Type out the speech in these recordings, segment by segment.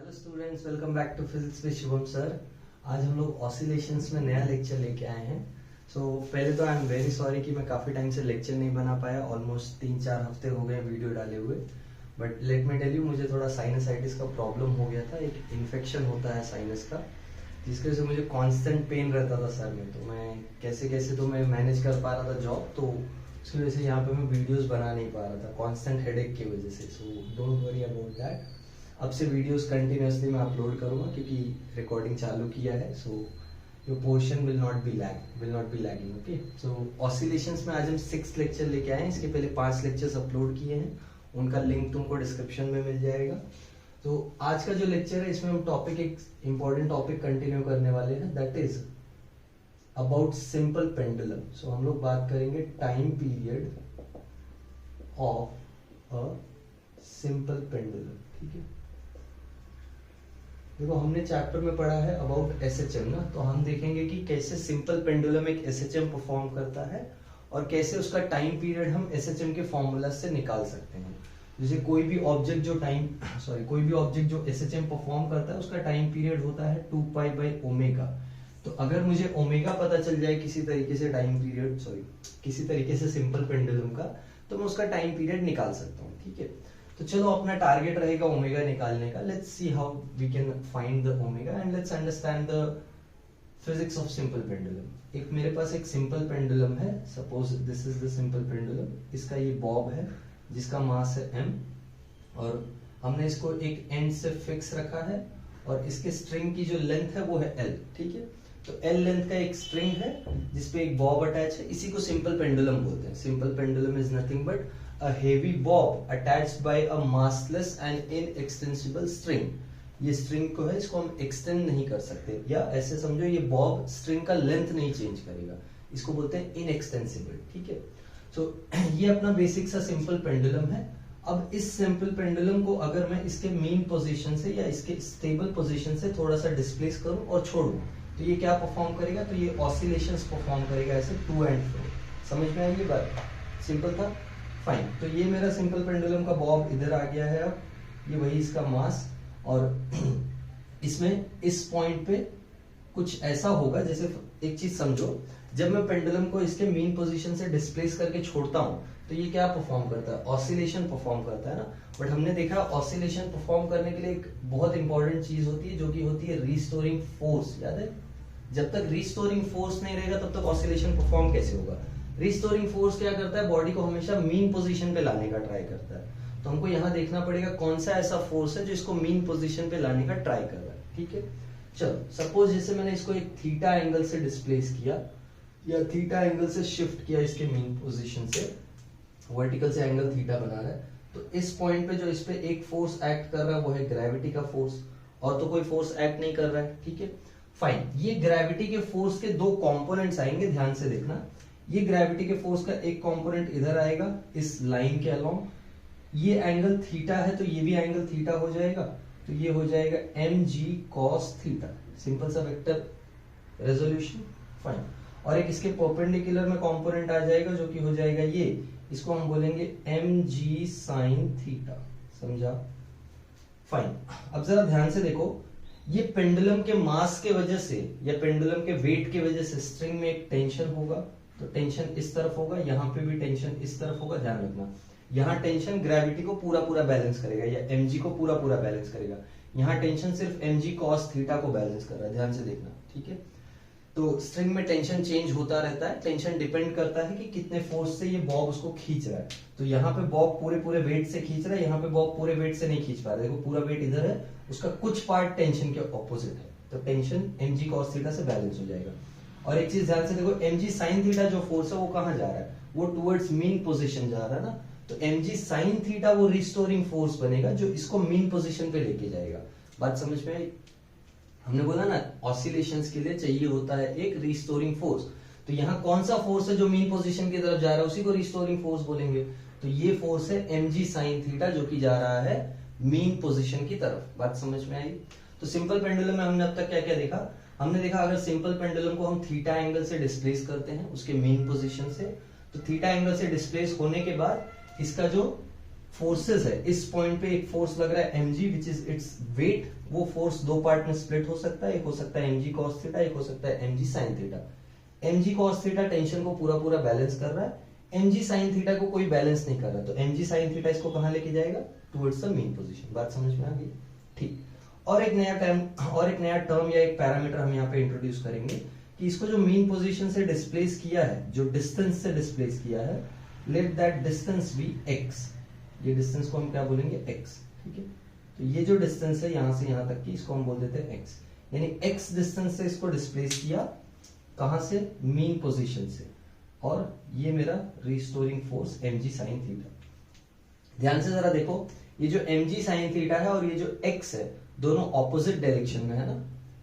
Hello students, welcome back to physics with Shubham sir. आज हम लोग ऑसिलेशंस में नया लेक्चर लेके आए हैं। पहले तो आई एम वेरी सॉरी कि मैं काफ़ी टाइम से लेक्चर नहीं बना पाया। ऑलमोस्ट 3-4 हफ्ते हो गए वीडियो डाले हुए। But let me tell you, मुझे थोड़ा साइनसाइटिस का प्रॉब्लम हो गया था। एक इन्फेक्शन होता है साइनस का, जिसकी वजह से मुझे कांस्टेंट पेन रहता था सर में। तो मैं कैसे कैसे तो मैं मैनेज कर पा रहा था जॉब, तो उसकी वजह से यहाँ पे मैं वीडियोस बना नहीं पा रहा था कांस्टेंट हेडेक की वजह से। सो डोंट वरी अबाउट दैट। अब से वीडियोस कंटिन्यूअसली मैं अपलोड करूंगा क्योंकि रिकॉर्डिंग चालू किया है। So your portion will not be lagging. Okay, so oscillations में आज हम 6 लेक्चर लेके आए हैं। इसके पहले 5 लेक्चर्स अपलोड किए हैं, उनका लिंक तुमको डिस्क्रिप्शन में मिल जाएगा। तो आज का जो लेक्चर है, इसमें हम एक इम्पोर्टेंट टॉपिक कंटिन्यू करने वाले हैं, that is about simple pendulum. So हम लोग बात करेंगे time period of a simple pendulum. ठीक है, देखो हमने चैप्टर में पढ़ा है अबाउट एसएचएम ना, तो हम देखेंगे कि कैसे सिंपल पेंडुलम एक एसएचएम परफॉर्म करता है और कैसे उसका टाइम पीरियड हम एसएचएम के फॉर्मूला से निकाल सकते हैं। जैसे कोई भी ऑब्जेक्ट जो एसएचएम परफॉर्म करता है, उसका टाइम पीरियड होता है 2π/ओमेगा। तो अगर मुझे ओमेगा पता चल जाए किसी तरीके से सिंपल पेंडुलम का, तो मैं उसका टाइम पीरियड निकाल सकता हूँ। ठीक है, तो चलो अपना टारगेट रहेगा ओमेगा निकालने का। Let's see how we can find the omega and let's understand the physics of simple pendulum. एक मेरे पास एक सिंपल पेंडुलम है, suppose this is the simple pendulum. इसका ये बॉब है जिसका मास है m, और हमने इसको एक एंड से फिक्स रखा है, और इसके स्ट्रिंग की जो लेंथ है वो है l। ठीक है, तो l लेंथ का एक स्ट्रिंग है जिसपे एक बॉब अटैच है। इसी को सिंपल पेंडुलम बोलते हैं। Simple pendulum is nothing but a heavy bob attached by a massless and inextensible string। ये स्ट्रिंग को है, इसको हम एक्सटेंड नहीं कर सकते, या ऐसे समझो ये बॉब स्ट्रिंग का लेंथ नहीं चेंज करेगा, इसको बोलते हैं इनएक्सटेंसिबल। ठीक है, सो ये अपना बेसिक सा सिंपल पेंडुलम है। अब इस सिंपल पेंडुलम को अगर मैं इसके मीन पोजीशन से या इसके स्टेबल पोजीशन से थोड़ा सा डिस्प्लेस करूं और छोड़ूं, तो ये क्या परफॉर्म करेगा? तो ये ऑसिलेशंस परफॉर्म करेगा, ऐसे टू एंड फ्रो। समझ में आई ये बात? सिंपल था, फाइन। तो ये मेरा सिंपल पेंडुलम का बॉब इधर आ गया है। अब ये वही इसका मास, और इसमें इस पॉइंट पे कुछ ऐसा होगा, जैसे एक चीज समझो, जब मैं पेंडुलम को इसके मीन पोजीशन से डिस्प्लेस करके छोड़ता हूं, तो ये क्या परफॉर्म करता है? ऑसिलेशन परफॉर्म करता है ना। बट हमने देखा ऑसिलेशन परफॉर्म करने के लिए एक बहुत इंपॉर्टेंट चीज होती है, जो कि होती है रीस्टोरिंग फोर्स। याद है? जब तक रीस्टोरिंग फोर्स नहीं रहेगा तब तक ऑसिलेशन परफॉर्म कैसे होगा? रीस्टोरिंग फोर्स क्या करता है? बॉडी को हमेशा मीन पोजीशन पे लाने का ट्राई करता है। तो हमको यहाँ देखना पड़ेगा कौन सा ऐसा फोर्स है जो इसको मीन पोजीशन पे लाने का ट्राई कर रहा है। ठीक है, चलो सपोज जैसे मैंने इसको एक थीटा एंगल से डिस्प्लेस किया, या थीटा एंगल से शिफ्ट किया इसके मीन पोजीशन से, वर्टिकल से एंगल थीटा बना रहा है, तो इस पॉइंट पे जो इस पे एक फोर्स एक्ट कर रहा है वो है ग्रेविटी का फोर्स, और तो कोई फोर्स एक्ट नहीं कर रहा है। ठीक है, फाइन। ये ग्रेविटी के फोर्स के दो कॉम्पोनेंट्स आएंगे, ध्यान से देखना। ये ग्रेविटी के फोर्स का एक कंपोनेंट इधर आएगा इस लाइन के अलोंग, ये एंगल थीटा है तो ये भी एंगल थीटा हो जाएगा, तो ये हो जाएगा mg cos थीटा। सिंपल सा वेक्टर रेजोल्यूशन, फाइन। और एक इसके परपेंडिकुलर में कंपोनेंट आ जाएगा जो कि हो जाएगा ये, इसको हम बोलेंगे mg sin थीटा। समझा? फाइन। अब जरा ध्यान से देखो, ये पेंडुलम के मास के वजह से या पेंडुलम के वेट की वजह से स्ट्रिंग में एक टेंशन होगा, तो टेंशन इस तरफ होगा, यहाँ पे भी टेंशन इस तरफ होगा। ध्यान रखना, यहाँ टेंशन ग्रेविटी को पूरा बैलेंस करेगा, या mg को पूरा बैलेंस करेगा। यहाँ टेंशन सिर्फ mg cos थीटा को बैलेंस कर रहा है, ध्यान से देखना। ठीक है, तो स्ट्रिंग में टेंशन चेंज होता रहता है। टेंशन डिपेंड करता है कि कितने फोर्स से ये बॉब उसको खींच रहा है। तो यहाँ पे बॉब पूरे वेट से खींच रहा है, यहाँ पे बॉब पूरे वेट से नहीं खींच पा रहा है। देखो पूरा वेट इधर है, उसका कुछ पार्ट टेंशन के ऑपोजिट है, तो टेंशन mg cos थीटा से बैलेंस हो जाएगा। और एक चीज ध्यान से देखो, mg sin थीटा जो फोर्स है वो कहां जा रहा है? वो टुवर्ड्स मीन पोजीशन जा रहा है ना, तो mg sin थीटा वो रिस्टोरिंग फोर्स बनेगा जो इसको मीन पोजीशन पे लेके जाएगा। बात समझ में आई? हमने बोला ना ऑसिलेशंस के लिए चाहिए होता है एक रिस्टोरिंग फोर्स, तो यहाँ कौन सा फोर्स है जो मीन पोजीशन की तरफ जा रहा है? उसी को रिस्टोरिंग फोर्स बोलेंगे। तो ये फोर्स है mg sin थीटा जो कि जा रहा है मीन पोजीशन की तरफ। बात समझ में आई? तो सिंपल पेंडुलम में हमने अब तक क्या क्या देखा? हमने देखा अगर सिंपल पेंडुलम को हम थीटा एंगल से डिस्प्लेस करते हैं उसके मेन पोजीशन से, तो थीटा एंगल से डिस्प्लेस होने के बाद इसका जो फोर्सेस है, इस पॉइंट पे एक फोर्स लग रहा है mg which is its weight, वो फोर्स दो पार्ट में स्प्लिट हो सकता है, एक हो सकता है mg cos थीटा, एक हो सकता है mg sin theta. mg cos theta tension को पूरा पूरा बैलेंस कर रहा है, mg sin थीटा को कोई बैलेंस नहीं कर रहा, तो mg sin थीटा इसको कहां लेके जाएगा, टुवर्ड्स द मीन पोजीशन। बात समझ में आ गई? ठीक। और एक नया टर्म या एक पैरामीटर हम यहाँ पे इंट्रोड्यूस करेंगे कि इसको जो मीन पोजीशन से डिस्प्लेस किया है, जो डिस्टेंस से डिस्प्लेस किया है, let that distance be x। ये डिस्टेंस को हम क्या बोलेंगे, x। ठीक है, तो ये जो डिस्टेंस है यहां से यहां तक की, इसको हम बोल देते हैं x। यानी x डिस्टेंस से इसको डिस्प्लेस किया, कहां से, मीन पोजीशन से, और ये मेरा restoring force mg sin theta. ध्यान से जरा देखो, ये जो mg sin थीटा है और ये जो x है, दोनों ऑपोजिट डायरेक्शन में है ना,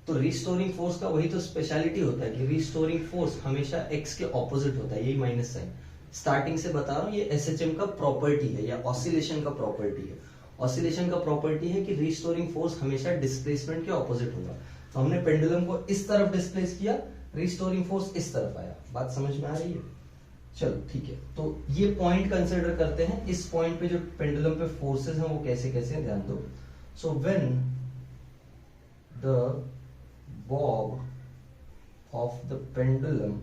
तो रिस्टोरिंग फोर्स का वही तो स्पेशलिटी होता है कि रिस्टोरिंग फोर्स हमेशा x के ऑपोजिट होता है, यही माइनस साइन। स्टार्टिंग से बता रहा हूं, ये SHM का प्रॉपर्टी है या ऑसिलेशन का प्रॉपर्टी है। ऑसिलेशन का प्रॉपर्टी है कि रिस्टोरिंग फोर्स हमेशा डिस्प्लेसमेंट के ऑपोजिट होगा। तो हमने पेंडुलम को इस तरफ डिस्प्लेस किया, रिस्टोरिंग फोर्स इस तरफ आया। बात समझ में आ रही है? चलो ठीक है, तो ये पॉइंट कंसिडर करते हैं। इस पॉइंट पे जो पेंडुलम पे फोर्सेस हैं वो कैसे कैसे हैं, ध्यान दो। So when the bob of the pendulum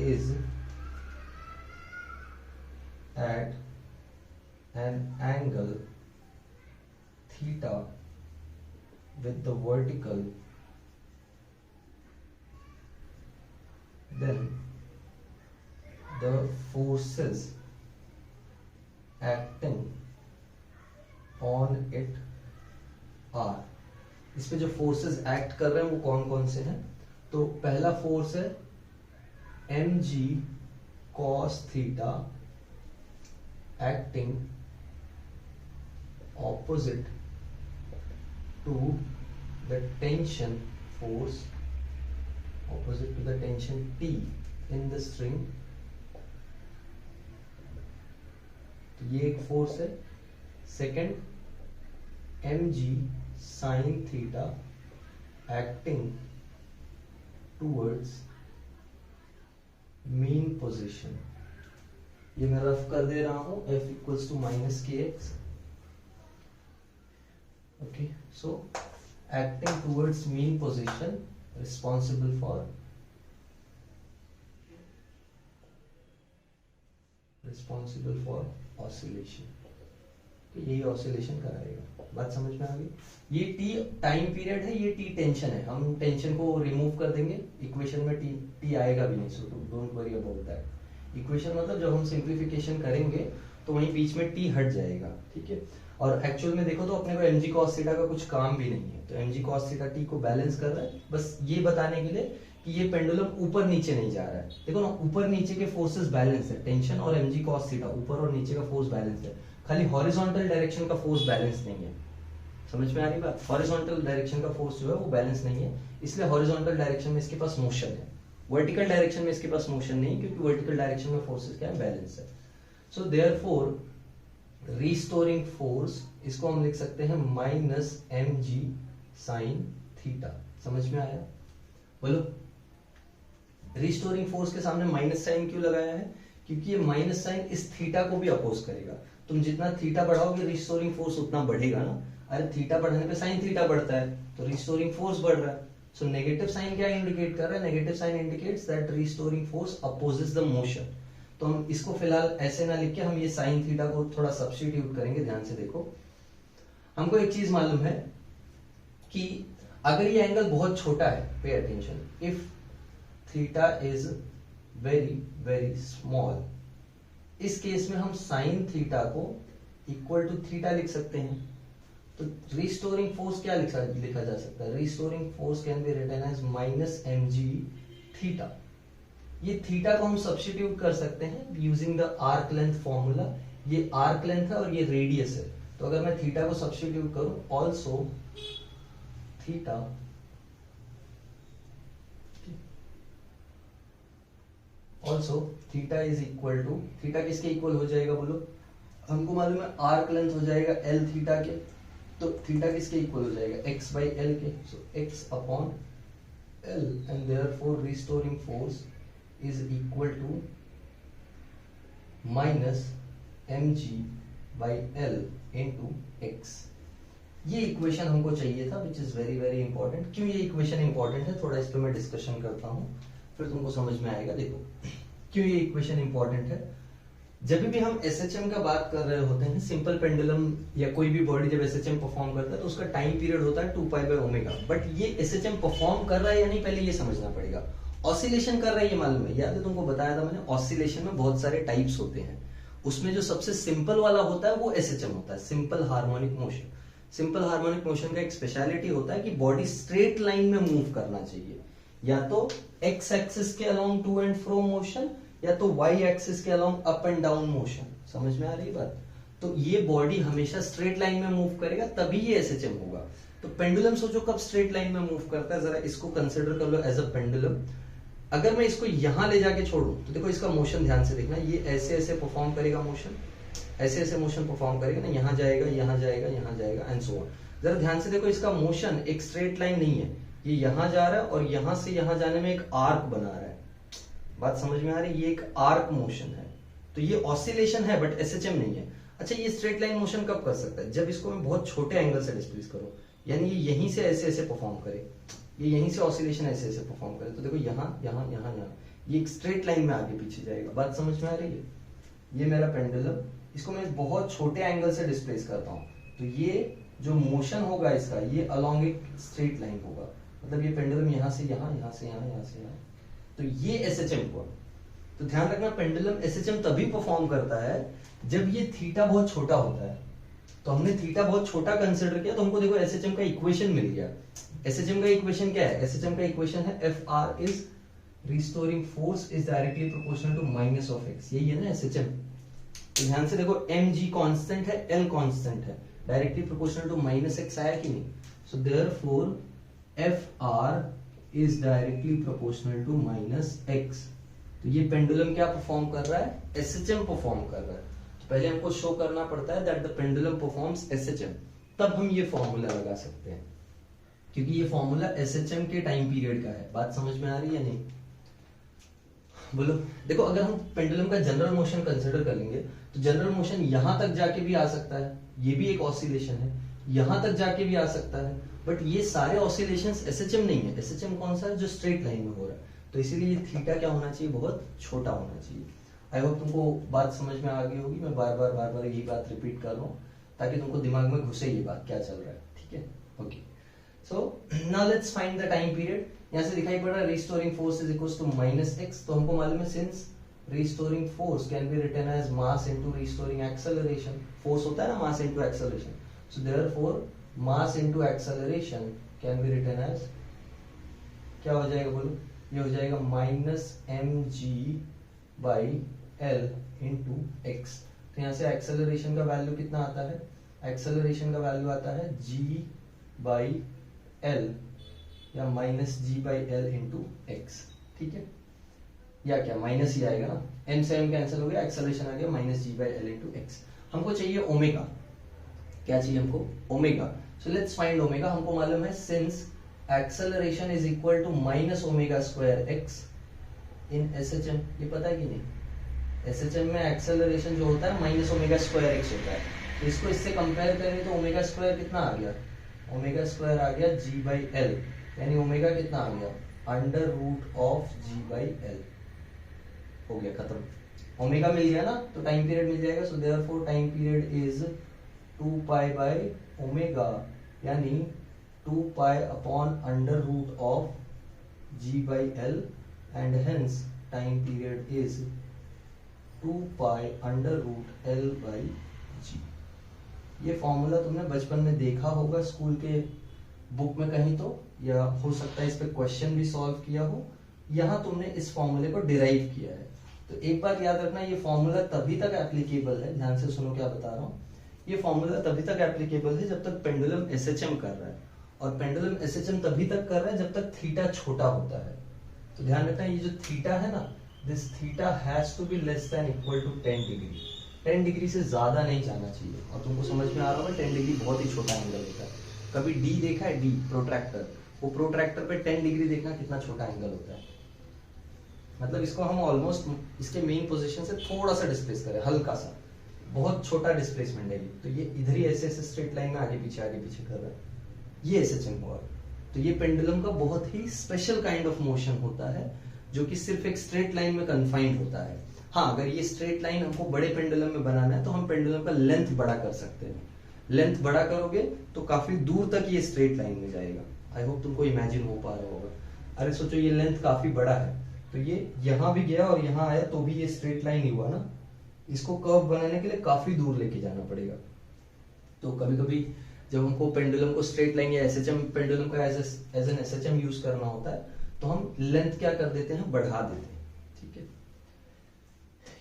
is at an angle theta with the vertical, then the forces acting on it are. इस पे जो फोर्सेस एक्ट कर रहे हैं वो कौन कौन से हैं, तो पहला फोर्स है mg cos theta acting opposite to the tension force, opposite to the tension T in the string. तो ये एक फोर्स है। Second, mg sin theta acting towards mean position। ये मैं रफ कर दे रहा हूं, f equals to minus kx। okay, so acting towards mean position responsible for oscillation। यही ऑसिलेशन कराएगा। बात समझ में आ गई? ये टी टाइम पीरियड है, ये टी टेंशन है। हम टेंशन को रिमूव कर देंगे, इक्वेशन में टी आएगा भी नहीं, सो don't worry about that. Equation मतलब जब हम सिंप्लीफिकेशन करेंगे तो वहीं बीच में टी हट जाएगा। ठीक है, और एक्चुअल में देखो तो अपने को mg cos थीटा का कुछ काम भी नहीं है, तो mg cos थीटा टी को बैलेंस कर रहा है, बस ये बताने के लिए कि ये पेंडुलम ऊपर नीचे नहीं जा रहा है। देखो ना, ऊपर नीचे के फोर्सेस बैलेंस है, टेंशन और mg cos थीटा, ऊपर और नीचे का फोर्स बैलेंस है, खाली हॉरिजॉन्टल डायरेक्शन का फोर्स बैलेंस नहीं है। समझ में आ रही बात? हॉरिजॉन्टल डायरेक्शन का फोर्स जो है वो बैलेंस नहीं है, इसलिए हॉरिजॉन्टल डायरेक्शन में इसके पास मोशन है, वर्टिकल डायरेक्शन में इसके पास मोशन नहीं, क्योंकि वर्टिकल डायरेक्शन में फोर्सेस क्या है, बैलेंस है। सो देयरफॉर रिस्टोरिंग फोर्स, इसको हम लिख सकते हैं माइनस mg sin थीटा। समझ में आया? बोलो, रिस्टोरिंग फोर्स के सामने माइनस साइन क्यों लगाया है? क्योंकि ये माइनस साइन इस थीटा को भी अपोज करेगा। तुम जितना थीटा बढ़ाओगे रिस्टोरिंग फोर्स उतना बढ़ेगा ना। अरे थीटा बढ़ने पे साइन थीटा बढ़ता है, तो रिस्टोरिंग फोर्स बढ़ रहा है। सो नेगेटिव साइन क्या इंडिकेट कर रहा है? Negative sign indicates that restoring force opposes the motion. तो हम इसको फिलहाल ऐसे ना लिख के हम ये साइन थीटा को थोड़ा सब्स्टिट्यूट करेंगे। ध्यान से देखो, हमको एक चीज मालूम है कि अगर ये एंगल बहुत छोटा है, pay attention, if theta is very very small, इस केस में हम साइन थीटा को इक्वल टू थीटा लिख सकते हैं। तो रिस्टोरिंग फोर्स क्या लिखा जा सकता है? Restoring force can be written as minus mg theta. ये थीटा को हम सब्स्टिट्यूट कर सकते हैं using the arc length formula. ये आर्क लेंथ है और ये रेडियस है, तो अगर मैं थीटा को सब्स्टिट्यूट करूं, also theta theta is equal to, theta किसके इक्वल हो जाएगा बोलो? हमको मालूम है आर्क लेंथ हो जाएगा एल थीटा के, तो थीटा किसके इक्वल हो जाएगा? x बाई एल के। So x upon L, and therefore restoring force is equal to minus mg by l into x. ये इक्वेशन हमको चाहिए था, which is very very important. क्यों ये इक्वेशन इंपॉर्टेंट है, थोड़ा इस पे मैं डिस्कशन करता हूँ, फिर तुमको समझ में आएगा। देखो क्यों ये इक्वेशन इंपॉर्टेंट है। जब भी हम एसएचएम का बात कर रहे होते हैं, सिंपल पेंडुलम या कोई भी बॉडी जब एसएचएम परफॉर्म करता है तो उसका टाइम पीरियड होता है 2 पाई बाय ओमेगा। बट ये एसएचएम परफॉर्म कर रहा है या नहीं, पहले ये समझना पड़ेगा। ऑसिलेशन कर रहा है ये मालूम है, याद है तुमको बताया था मैंने, ऑसिलेशन में बहुत सारे टाइप्स होते हैं। उसमें जो सबसे सिंपल वाला होता है वो एसएचएम होता है, simple harmonic motion. Simple harmonic motion का एक स्पेशलिटी होता है कि बॉडी स्ट्रेट लाइन में मूव करना चाहिए, या तो एक्स एक्सिस के along to and fro motion, या तो वाई एक्सिस के along up and down motion. समझ में आ रही बात? तो ये बॉडी हमेशा स्ट्रेट लाइन में मूव करेगा, तभी ये एसएचएम होगा। तो पेंडुलम सोचो कब स्ट्रेट लाइन में मूव करता है, जरा इसको कंसिडर कर लो एज अ पेंडुलम। अगर मैं इसको यहां ले जाके छोड़ू तो देखो इसका मोशन ध्यान से देखना, ये ऐसे ऐसे परफॉर्म करेगा मोशन, ऐसे ऐसे मोशन परफॉर्म करेगा ना, यहां जाएगा, यहां जाएगा, यहां जाएगा एंड सो ऑन। जरा ध्यान से देखो, इसका मोशन एक स्ट्रेट लाइन नहीं है, ये यहां जा रहा है और यहां से यहां जाने में एक आर्क बना रहा है। बात समझ में आ रही है? ये एक आर्क मोशन है, तो ये ऑसिलेशन है बट एसएचएम नहीं है। अच्छा, ये स्ट्रेट लाइन मोशन कब कर सकता है? जब इसको मैं बहुत छोटे एंगल से डिस्प्लेस करूं, यानी ये यहीं से ऐसे ऐसे परफॉर्म करे, ये यहीं से ऑसिलेशन ऐसे ऐसे परफॉर्म करे, तो देखो यहाँ यहाँ यहाँ यहाँ ये एक स्ट्रेट लाइन में आगे पीछे जाएगा। बात समझ में आ रही है? ये मेरा पेंडुलम, इसको मैं बहुत छोटे एंगल से डिस्प्लेस करता हूँ, तो ये जो मोशन होगा इसका, ये अलोंग एक स्ट्रेट लाइन होगा। मतलब ये पेंडुलम यहाँ से यहाँ, यहाँ से यहाँ, यहाँ से यहाँ, तो ये एसएचएम हुआ। तो ध्यान रखना, पेंडुलम एसएचएम तभी परफॉर्म करता है जब ये थीटा बहुत छोटा होता है। तो हमने थीटा बहुत छोटा कंसिडर किया, तो हमको देखो एसएचएम का इक्वेशन मिल गया। एसएचएम का इक्वेशन क्या है? एसएचएम का इक्वेशन है F R is restoring force is directly proportional to minus of x. यही है ना एसएचएम। तो ध्यान से देखो, एम जी कॉन्स्टेंट है, एल कॉन्स्टेंट है, directly proportional to minus x आया कि नहीं? So therefore F R is directly proportional to minus x. तो ये पेंडुलम क्या परफॉर्म कर रहा है? एसएचएम परफॉर्म कर रहा है। तो पहले हमको शो करना पड़ता है that the pendulum performs SHM, तब हम ये फॉर्मूला लगा सकते हैं, क्योंकि ये फॉर्मूला एसएचएम के टाइम पीरियड का है। बात समझ में आ रही है नहीं? बोलो। देखो, अगर हम पेंडुलम का जनरल मोशन कंसिडर कर लेंगे तो जनरल मोशन यहां तक जाके भी आ सकता है, ये भी एक ऑसिलेशन है, यहां तक जाके भी आ सकता है, बट ये सारे ऑसिलेशंस एसएचएम नहीं है। एसएचएम कौन सा है? जो स्ट्रेट लाइन में हो रहा है। तो इसीलिए ये थीटा क्या होना चाहिए? बहुत छोटा होना चाहिए। आई होप तुमको बात समझ में आ गई होगी। मैं बार बार यही बात रिपीट कर रहा हूँ ताकि तुमको दिमाग में घुसे ये बात क्या चल रहा है। ठीक है, okay. So now let's find the time period. यहाँ से दिखाई पड़ रहा है restoring force is equal to minus x. तो हमको मालूम है since restoring force can be written as mass into restoring acceleration. Force होता है ना mass into acceleration, so therefore mass into acceleration can be written as, क्या हो जाएगा बोलो? ये हो जाएगा minus M G by L into x. तो यहाँ से एक्सेलरेशन का वैल्यू कितना आता है? एक्सेलरेशन का वैल्यू आता है जी बाई एल या minus G by L into x. ठीक है, या क्या माइनस ही आएगा ना, एम से एम कैंसिल हो गया, एक्सेलरेशन आ गया minus G by L into x. हमको चाहिए ओमेगा। क्या चाहिए हमको? Omega. So let's find omega. हमको मालूम है since acceleration is equal to minus omega square x in SHM. ये पता है कि नहीं? एसएचएम में एक्सेलरेशन जो होता है माइनस ओमेगा स्क्वायर एक्स होता है। तो इसको इससे कंपेयर करें तो ओमेगा स्क्वायर कितना आ गया? ओमेगा स्क्वायर आ गया जी बाई एल, यानी ओमेगा कितना आ गया? Under root of ji by L. हो गया, खत्म। ओमेगा मिल गया ना, तो टाइम पीरियड मिल जाएगा। So therefore time period is 2 pi by omega, यानी 2 pi upon under root of ji by l, and hence time period is 2 pi under root l by g. ये फॉर्मूला तुमने बचपन में देखा होगा स्कूल के बुक में कहीं तो, या हो सकता है इस पे क्वेश्चन भी सॉल्व किया हो। यहाँ तुमने इस फॉर्मूले को डिराइव किया है। तो एक बात याद रखना, ये फॉर्मूला तभी तक एप्लीकेबल है, ध्यान से सुनो क्या बता रहा हूँ। ये फॉर्मूला तभी तक एप्लीकेबल है जब तक पेंडुलम एसएचएम कर रहा है, और पेंडुलम एसएचएम तभी तक कर रहा है जब तक थीटा छोटा होता है। तो ध्यान रखना, ये जो थीटा है ना, this theta has to be less than equal to 10 degree. 10 degree से ज्यादा नहीं जाना चाहिए। और तुमको समझ में आ रहा होगा 10 डिग्री बहुत ही छोटा एंगल होता है। कभी डी देखा है? डी प्रोट्रैक्टर, वो प्रोट्रैक्टर पे 10 डिग्री देखना कितना छोटा एंगल होता है। मतलब इसको हम ऑलमोस्ट इसके मेन पोजीशन से थोड़ा सा डिस्प्लेस करें, हल्का सा, बहुत छोटा डिस्प्लेसमेंट है ये, तो ये इधर ही ऐसे ऐसे स्ट्रेट लाइन में आगे पीछे कर रहा है, ये एसएचएम हुआ। तो ये पेंडुलम का बहुत ही स्पेशल काइंड ऑफ मोशन होता है जो कि सिर्फ एक स्ट्रेट लाइन में कन्फाइंड होता है। हाँ, अगर ये स्ट्रेट लाइन हमको बड़े पेंडुलम में बनाना है तो हम पेंडुलम का लेंथ बड़ा कर सकते हैं। लेंथ बड़ा करोगे तो काफी दूर तक ये स्ट्रेट लाइन में जाएगा। आई होप तुमको इमेजिन हो पा रहा होगा। अरे सोचो ये लेंथ काफी बड़ा है, तो ये यहां भी गया और यहां आया तो भी ये स्ट्रेट लाइन ही हुआ ना। इसको कर्व बनाने के लिए काफी दूर लेके जाना पड़ेगा। तो कभी कभी जब हमको पेंडुलम को स्ट्रेट लाइन या एसएचएम पेंडुलम का एज एन एसएचएम यूज करना होता है तो हम लेंथ क्या कर देते हैं, बढ़ा देते हैं। ठीक है,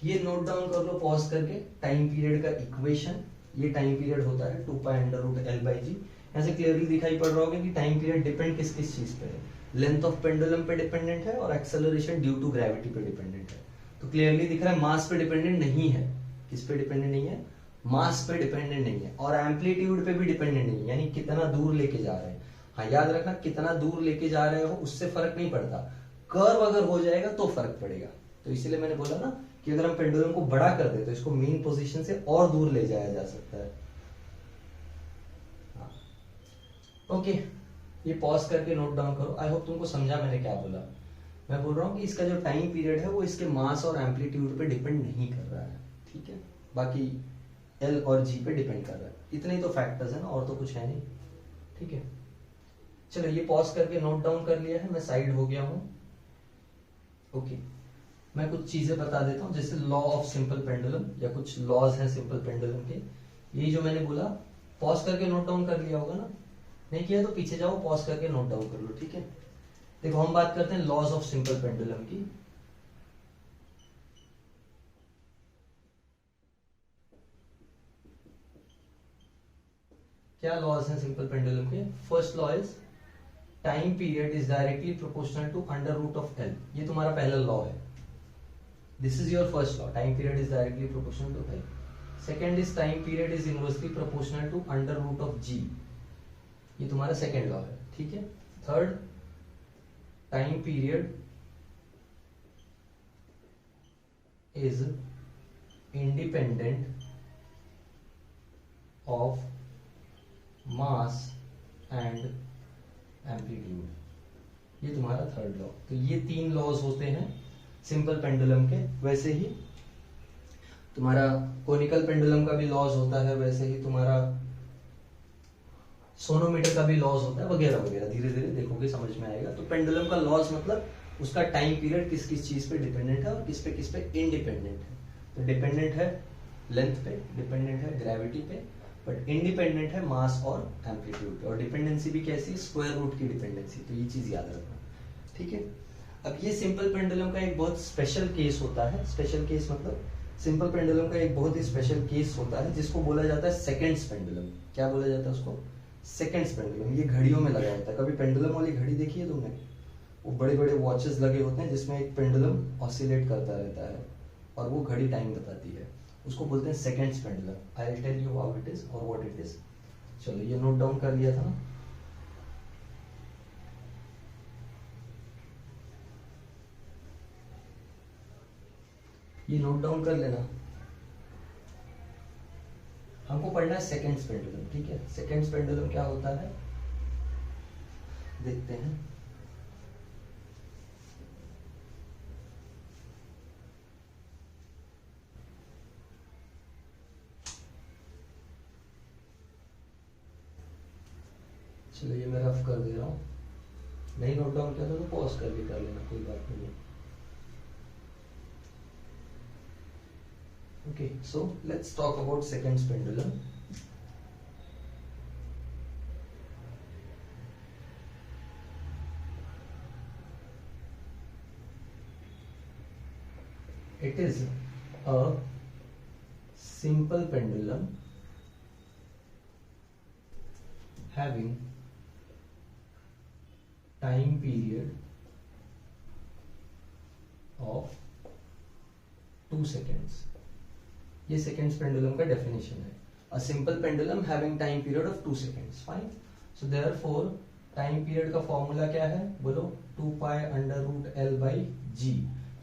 ये नोट डाउन कर लो पॉज करके, टाइम पीरियड का इक्वेशन। ये टाइम पीरियड होता है 2π√L/g। यहाँ से क्लियरली दिखाई पड़ रहा होगा कि टाइम पीरियड डिपेंड किस किस चीज पे है, लेंथ ऑफ पेंडुलम पे डिपेंडेंट है और एक्सेलरेशन ड्यू टू ग्रेविटी पे डिपेंडेंट है। तो क्लियरली दिख रहा है मास पे डिपेंडेंट नहीं है। किस पे डिपेंडेंट नहीं है, मास पे डिपेंडेंट नहीं है, और एम्पलीट्यूड पे भी डिपेंडेंट नहीं है, यानी कितना दूर लेके जा रहे हैं। हाँ, याद रखना कितना दूर लेके जा रहे हो उससे फर्क नहीं पड़ता, कर्व अगर हो जाएगा तो फर्क पड़ेगा। तो इसीलिए मैंने बोला ना कि अगर हम पेंडुलम को बड़ा कर दे तो इसको मेन पोजीशन से और दूर ले जाया जा सकता है। हाँ, ओके, ये पॉज करके नोट डाउन करो। आई होप तुमको समझा मैंने क्या बोला। मैं बोल रहा हूँ कि इसका जो टाइम पीरियड है वो इसके मास और एम्पलीट्यूड पे डिपेंड नहीं कर रहा है। ठीक है, बाकी एल और जी पे डिपेंड कर रहा है। इतने ही तो फैक्टर्स है ना, और तो कुछ है नहीं। ठीक है, चलो ये पॉज करके नोट डाउन कर लिया है, मैं साइड हो गया हूं। ओके, मैं कुछ चीजें बता देता हूं, जैसे लॉ ऑफ सिंपल पेंडुलम या कुछ लॉज हैं सिंपल पेंडुलम के। ये जो मैंने बोला पॉज करके नोट डाउन कर लिया होगा ना, नहीं किया तो पीछे जाओ, पॉज करके नोट डाउन कर लो। ठीक है, देखो हम बात करते हैं लॉज ऑफ सिंपल पेंडुलम की। क्या लॉज हैं सिंपल पेंडुलम के? First law is time period is directly proportional to √L। ये तुम्हारा पहला लॉ है। This is your first law, time period is directly proportional to L। Second is time period is inversely proportional to √G। ये तुम्हारा second law है। ठीक है, third, time period is independent of mass and amplitude. ये तुम्हारा third law. तो ये तीन लॉज होते हैं सिंपल पेंडुलम के। वैसे ही तुम्हारा कोनिकल पेंडुलम का भी लॉज होता है, वैसे ही तुम्हारा सोनोमीटर का भी लॉज होता है, वगैरह वगैरह। धीरे धीरे देखोगे समझ में आएगा। तो पेंडुलम का लॉज मतलब उसका टाइम पीरियड किस किस चीज पे डिपेंडेंट है और किस पे इंडिपेंडेंट है। तो डिपेंडेंट है लेंथ पे, डिपेंडेंट है ग्रेविटी पे, बट इंडिपेंडेंट है मास और एम्पलीट्यूड पे। और डिपेंडेंसी भी कैसी, स्क्वायर रूट की डिपेंडेंसी। तो ये चीज याद रखना। ठीक है, अब ये सिंपल पेंडुलम का एक बहुत स्पेशल केस होता है। स्पेशल केस मतलब सिंपल पेंडुलम का एक बहुत ही स्पेशल केस होता है जिसको बोला जाता है सेकंड्स पेंडुलम। क्या बोला जाता है उसको? Seconds pendulum. ये घड़ियों में लगा होता है। कभी पेंडुलम वाली घड़ी देखी है तुमने? वो बड़े बड़े वॉचेस लगे होते हैं जिसमें एक पेंडुलम ऑसिलेट करता रहता है और वो घड़ी टाइम बताती है। उसको बोलते हैं seconds pendulum. I will tell you how it is और व्हाट इट इज। चलो ये नोट डाउन कर लिया था ना। ये नोट डाउन कर लेना। हमको पढ़ना है सेकंड्स पेंडुलम। ठीक है, सेकंड्स पेंडुलम क्या होता है देखते हैं। चलो ये मैं रफ कर दे रहा हूं। नहीं नोट डाउन किया तो पॉज करके कर लेना, कोई बात नहीं है। Okay, so let's talk about seconds pendulum. It is a simple pendulum having time period of 2 seconds. ये सेकंड्स पेंडुलम का डेफिनेशन है। A simple pendulum having time period of 2 seconds. Fine, so therefore time period का formula क्या है बोलो? 2π√L/g।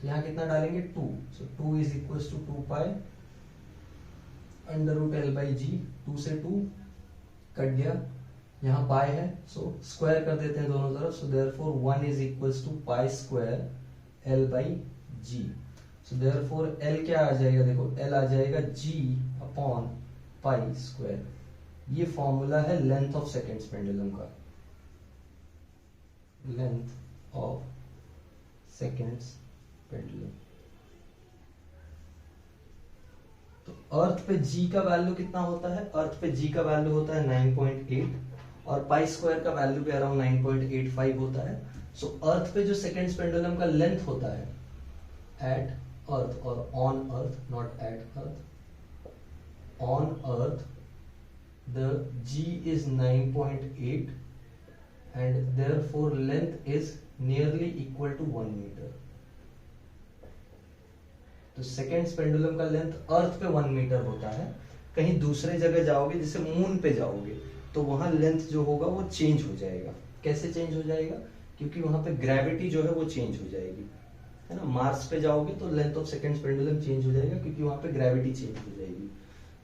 तो यहाँ कितना डालेंगे 2, so 2 is equal to 2 pi under root l by g, 2 से 2 कट गया, यहाँ पाई है सो स्क्वायर कर देते हैं दोनों तरफ, so therefore 1 is equals to pi square L by G, so therefore L क्या आ जाएगा, देखो एल आ जाएगा जी अपॉन पाई स्क्वायर। ये फॉर्मूला है लेंथ ऑफ सेकेंड्स पेंडुलम का, लेंथ ऑफ सेकेंड्स पेंडुलम। तो अर्थ पे जी का वैल्यू कितना होता है, अर्थ पे जी का वैल्यू होता है 9.8 और पाई स्क्वायर का वैल्यू भी अराउंड 9.85 होता है। सो अर्थ पे जो सेकेंड्स पेंडुलम का लेंथ होता है एट अर्थ और on earth, not at earth, on earth the g is 9.8 and therefore length is nearly equal to 1 meter। तो सेकेंड्स पेंडुलम का लेंथ अर्थ पे 1 मीटर होता है। कहीं दूसरे जगह जाओगे जैसे मून पे जाओगे तो वहां लेंथ जो होगा वो चेंज हो जाएगा। कैसे चेंज हो जाएगा, क्योंकि वहां पे ग्रेविटी जो है वो चेंज हो जाएगी, है ना। मार्स पे जाओगे तो length of seconds pendulum change हो जाएगा क्योंकि वहां पे ग्रेविटी चेंज हो जाएगी।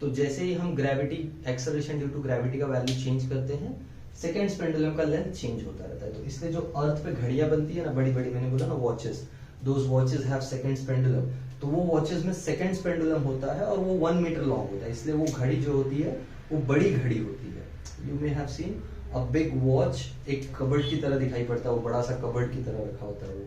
तो जैसे ही हम gravity acceleration due to gravity का वैल्यू चेंज करते हैं, सेकेंड्स पेंडुलम का लेंथ चेंज होता रहता है। तो इसलिए जो अर्थ पे घड़ियां बनती है ना, बड़ी बड़ी, मैंने बोला ना watches, those watches have seconds pendulum, तो वो वॉचेस में सेकेंड्स पेंडुलम होता है और वो 1 मीटर लॉन्ग होता है, इसलिए वो घड़ी जो होती है वो बड़ी घड़ी होती है। You may have seen a big watch, एक कबर्ड की तरह दिखाई पड़ता है, वो बड़ा सा कबर्ड की तरह रखा होता है वो।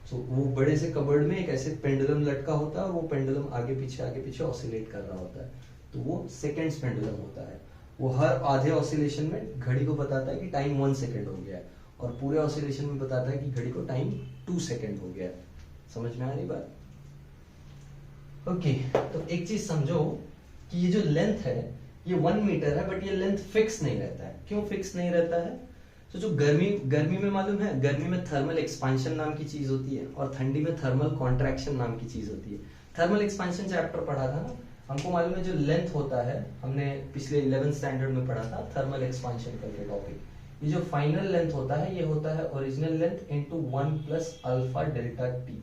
सो वो बड़े से कबर्ड में एक ऐसे पेंडुलम लटका होता है और वो पेंडुलम आगे पीछे ऑसिलेट कर रहा होता है, तो वो सेकेंड्स पेंडुलम होता है। वो हर आधे ऑसिलेशन में घड़ी को बताता है कि टाइम 1 सेकेंड हो गया है और पूरे ऑसिलेशन में बताता है कि घड़ी को टाइम 2 सेकेंड हो गया है। समझ में आ रही बात? ओके, तो एक चीज समझो कि ये जो लेंथ है ये 1 मीटर है, बट ये लेंथ फिक्स नहीं रहता है। क्यों फिक्स नहीं रहता है? तो जो गर्मी में मालूम है, गर्मी में थर्मल एक्सपांशन नाम की चीज होती है और ठंडी में थर्मल कॉन्ट्रैक्शन नाम की चीज होती है। थर्मल एक्सपांशन चैप्टर पढ़ा था ना, हमको मालूम है जो लेंथ होता है, हमने पिछले 11th स्टैंडर्ड में पढ़ा था थर्मल एक्सपांशन करके टॉपिक। ये जो फाइनल लेंथ होता है ये होता है original length into 1 plus alpha delta T.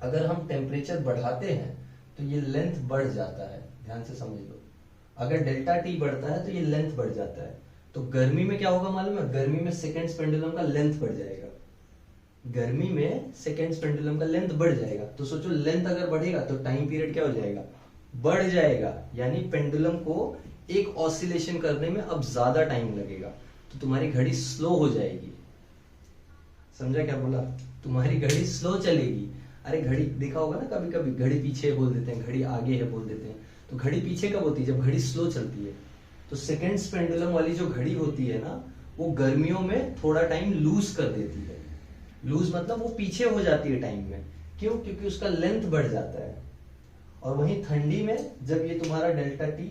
अगर हम टेम्परेचर बढ़ाते हैं तो ये लेंथ बढ़ जाता है, ध्यान से समझ लो। अगर डेल्टा टी बढ़ता है तो ये लेंथ बढ़ जाता है। तो गर्मी में क्या होगा मालूम है, गर्मी में सेकेंड्स पेंडुलम का लेंथ बढ़ जाएगा, गर्मी में सेकेंड्स पेंडुलम का लेंथ बढ़ जाएगा। तो सोचो लेंथ अगर बढ़ेगा तो टाइम पीरियड क्या हो जाएगा, बढ़ जाएगा, यानी पेंडुलम को एक ऑसिलेशन करने में अब ज्यादा टाइम लगेगा, तो तुम्हारी घड़ी स्लो हो जाएगी। समझा क्या बोला? तुम्हारी घड़ी स्लो चलेगी। अरे घड़ी देखा होगा ना, कभी कभी घड़ी पीछे बोल देते हैं, घड़ी आगे है बोल देते हैं। तो घड़ी पीछे कब होती है? जब घड़ी स्लो चलती है। तो सेकेंड्स पेंडुलम वाली जो घड़ी होती है ना, वो गर्मियों में थोड़ा टाइम लूज कर देती है। लूज मतलब वो पीछे हो जाती है टाइम में। क्यों? क्योंकि उसका लेंथ बढ़ जाता है। और वहीं ठंडी में जब ये तुम्हारा डेल्टा टी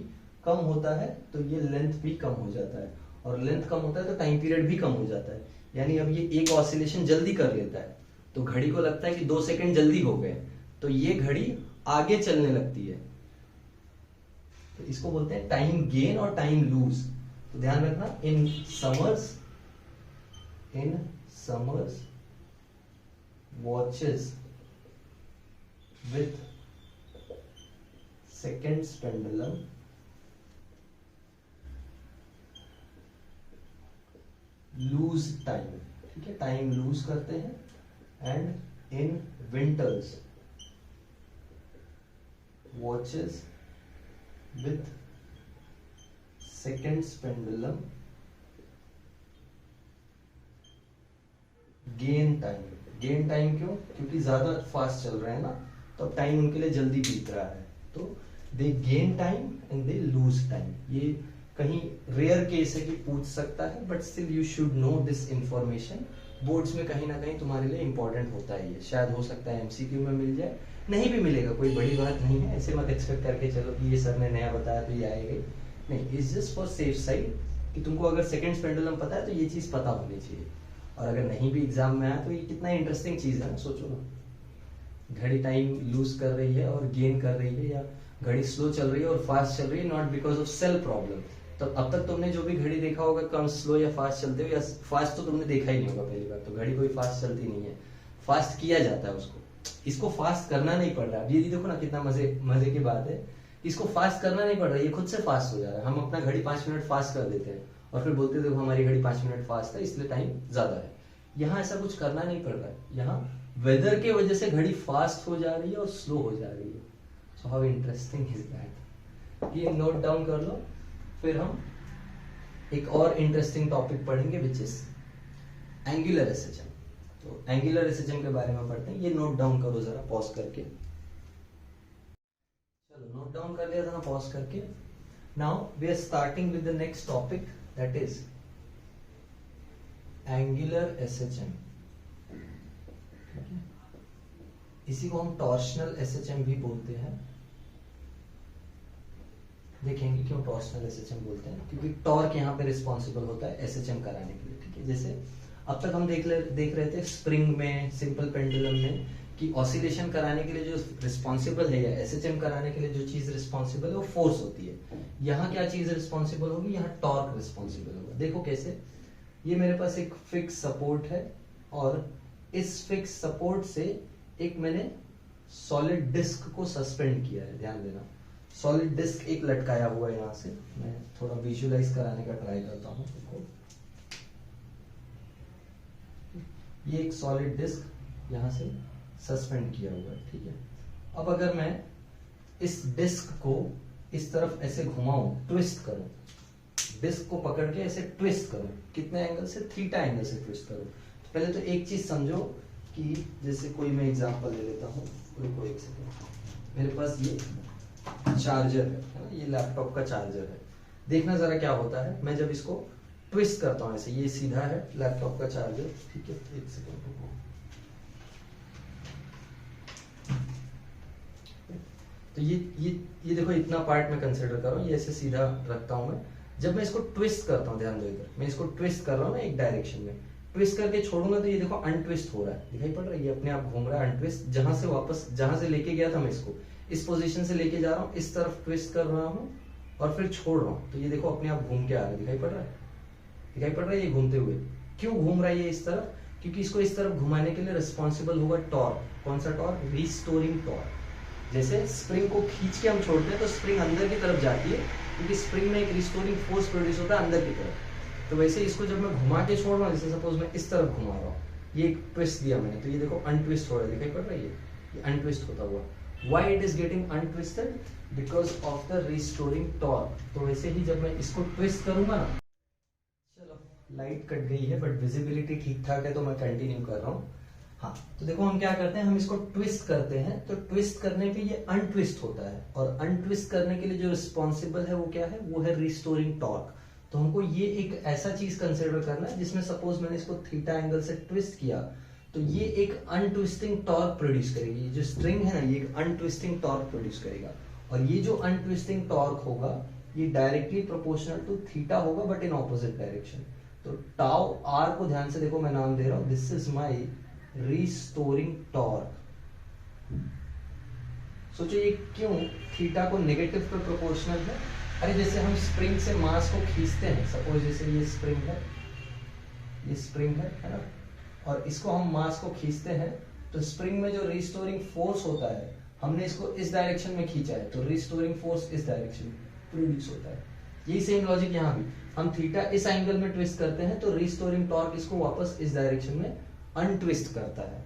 कम होता है तो ये लेंथ भी कम हो जाता है, और लेंथ कम होता है तो टाइम पीरियड भी कम हो जाता है। यानी अब ये एक ऑसिलेशन जल्दी कर लेता है तो घड़ी को लगता है कि 2 सेकेंड जल्दी हो गए, तो ये घड़ी आगे चलने लगती है। तो इसको बोलते हैं टाइम गेन और टाइम लूज। तो ध्यान रखना, in summers watches with seconds pendulum lose time, ठीक है, टाइम लूज करते हैं। And in winters watches with seconds pendulum gain time. Gain time क्यों? क्योंकि ज्यादा फास्ट चल रहे हैं ना, तो टाइम उनके लिए जल्दी बीत रहा है, तो दे gain time and they lose time. ये कहीं रेयर केस है कि पूछ सकता है, but still you should know this information. Boards में कहीं ना कहीं तुम्हारे लिए इंपॉर्टेंट होता है ये। शायद हो सकता है एमसीक्यू में मिल जाए, नहीं भी मिलेगा, कोई बड़ी बात नहीं है। ऐसे मत एक्सपेक्ट करके चलो कि ये सर ने नया बताया तो ये आएगा ही नहीं। It's just for safe side कि तुमको अगर सेकेंड्स पेंडुलम पता है तो ये चीज पता होनी चाहिए। और अगर नहीं भी एग्जाम में आया तो ये कितना इंटरेस्टिंग चीज है ना, सोचो ना। घड़ी टाइम लूज कर रही है और गेन कर रही है, या घड़ी स्लो चल रही है और फास्ट चल रही है, not because of cell problem. तो अब तक तुमने जो भी घड़ी देखा होगा कम स्लो या फास्ट चलते हो, या फास्ट तो तुमने देखा ही नहीं होगा पहली बार। तो घड़ी कोई फास्ट चलती नहीं है, फास्ट किया जाता है उसको, इसको फास्ट करना नहीं पड़ रहा है। ये देखो ना कितना मजे की बात है, इसको फास्ट करना नहीं पड़ रहा है, ये खुद से फास्ट हो जा रहा है। हम अपना घड़ी 5 मिनट फास्ट कर देते हैं और फिर बोलते देखो हमारी घड़ी 5 मिनट फास्ट है इसलिए टाइम ज्यादा है। यहाँ ऐसा कुछ करना नहीं पड़ रहा है, यहाँ वेदर के वजह से घड़ी फास्ट हो जा रही है और स्लो हो जा रही है। So how interesting is that, ये नोट डाउन कर लो। फिर हम एक और इंटरेस्टिंग टॉपिक पढ़ेंगे विच इज एंगुलर एसएचएम। तो एंगुलर एसएचएम के बारे में पढ़ते हैं, ये नोट डाउन करो जरा पॉज करके। चलो नोट डाउन कर लिया था ना पॉज करके। Now we are starting with the next topic that is angular SHM. इसी को हम टॉर्शनल एसएचएम भी बोलते हैं। देखेंगे क्यों टॉर्शनल एसएचएम बोलते हैं, क्योंकि टॉर्क यहाँ पे रिस्पॉन्सिबल होता है एसएचएम कराने के लिए। ठीक है, जैसे अब तक हम देख रहे थे स्प्रिंग में, सिंपल पेंडुलम में, कि ऑसिलेशन कराने के लिए जो रिस्पॉन्सिबल है या एसएचएम कराने के लिए जो चीज रिस्पॉन्सिबल है वो फोर्स होती है। यहाँ क्या चीज रिस्पॉन्सिबल होगी, यहाँ टॉर्क रिस्पॉन्सिबल होगा। देखो कैसे, ये मेरे पास एक फिक्स सपोर्ट है और इस फिक्स सपोर्ट से एक मैंने सॉलिड डिस्क को सस्पेंड किया है। ध्यान देना, सॉलिड डिस्क एक लटकाया हुआ है। यहाँ से मैं थोड़ा विजुअलाइज कराने का ट्राई करता हूँ। देखो ये एक सॉलिड डिस्क यहाँ से सस्पेंड किया हुआ है। ठीक है, अब अगर मैं इस डिस्क को इस तरफ ऐसे घुमाऊं, ट्विस्ट करूं, डिस्क को पकड़ के ऐसे ट्विस्ट करूं, कितने एंगल से, थीटा एंगल से ट्विस्ट करूं। तो पहले तो एक चीज समझो कि जैसे कोई मैं एग्जांपल ले लेता हूँ, रुको एक सेकंड। मेरे पास ये चार्जर है ना, ये लैपटॉप का चार्जर है। देखना जरा क्या होता है, मैं जब इसको ट्विस्ट करता हूँ ऐसे, ये सीधा है लैपटॉप का चार्जर। ठीक है, एक सेकंड रुको। तो ये देखो इतना पार्ट मैं कंसिडर कर रहा हूँ, ये ऐसे सीधा रखता हूँ मैं। जब मैं इसको ट्विस्ट करता हूँ, ध्यान दो इधर, मैं इसको ट्विस्ट कर रहा हूँ ना एक डायरेक्शन में, ट्विस्ट करके छोड़ूंगा तो ये देखो अनट्विस्ट हो रहा है, दिखाई पड़ रहा है, ये अपने आप घूम रहा है अनट्विस्ट। जहां से लेके गया था मैं इसको, इस पोजीशन से लेके जा रहा हूँ, इस तरफ ट्विस्ट कर रहा हूँ और फिर छोड़ रहा हूँ, तो ये देखो अपने आप घूम के आ रहा है। दिखाई पड़ रहा है, दिखाई पड़ रहा है ये घूमते हुए। क्यों घूम रहा है ये इस तरफ, क्योंकि इसको इस तरफ घुमाने के लिए रिस्पॉन्सिबल होगा टॉर्क। कौन सा टॉर्क, रिस्टोरिंग टॉर्क। जैसे स्प्रिंग को खींच के हम छोड़ते हैं तो स्प्रिंग अंदर की तरफ जाती है, क्योंकि स्प्रिंग में एक रिस्टोरिंग फोर्स प्रोड्यूस होता है अंदर की तरफ। तो वैसे इसको जब मैं घुमा के छोड़ रहा हूँ, जैसे सपोज मैं इस तरफ घुमा रहा हूँ, ये एक ट्विस्ट दिया मैंने, तो ये देखो अनट्विस्ट हो रहा है, दिखाई पड़ रहा है ये अनट्विस्ट होता हुआ। Why it is getting untwisted, because of the restoring torque. तो वैसे ही जब मैं इसको ट्विस्ट करूंगा ना, चलो लाइट कट गई है बट विजिबिलिटी ठीक ठाक है, तो मैं कंटिन्यू कर रहा हूँ। हाँ, तो देखो हम क्या करते हैं, हम इसको ट्विस्ट करते हैं, तो ट्विस्ट करने पे ये अनट्विस्ट होता है, और अनट्विस्ट करने के लिए जो रिस्पॉन्सिबल है वो क्या है, वो है रिस्टोरिंग टॉर्क। तो हमको ये एक ऐसा चीज कंसिडर करना है जिसमें सपोज मैंने इसको थीटा एंगल से ट्विस्ट किया, तो ये एक अनट्विस्टिंग टॉर्क प्रोड्यूस करेगी। ये जो स्ट्रिंग है ना, ये एक अनट्विस्टिंग टॉर्क प्रोड्यूस करेगा, और ये जो अनट्विस्टिंग टॉर्क होगा ये डायरेक्टली प्रोपोर्शनल टू थीटा होगा बट इन ऑपोजिट डायरेक्शन। तो टाउ आर को ध्यान से देखो, मैं नाम दे रहा हूं, this is my restoring torque. सोचो ये क्यों थीटा को नेगेटिव पे प्रोपोर्शनल है। अरे जैसे हम स्प्रिंग से मास को खींचते हैं, सपोज जैसे ये स्प्रिंग है, ये स्प्रिंग है ना, और इसको हम मास को खींचते हैं, तो स्प्रिंग में जो रिस्टोरिंग फोर्स होता है, हमने इसको इस डायरेक्शन में खींचा है, तो रिस्टोरिंग फोर्स इस डायरेक्शन में प्रोड्यूस होता है। यही सेम लॉजिक यहाँ भी, हम थीटा इस एंगल में ट्विस्ट करते हैं, तो रिस्टोरिंग टॉर्क इसको वापस इस डायरेक्शन में अनट्विस्ट करता है,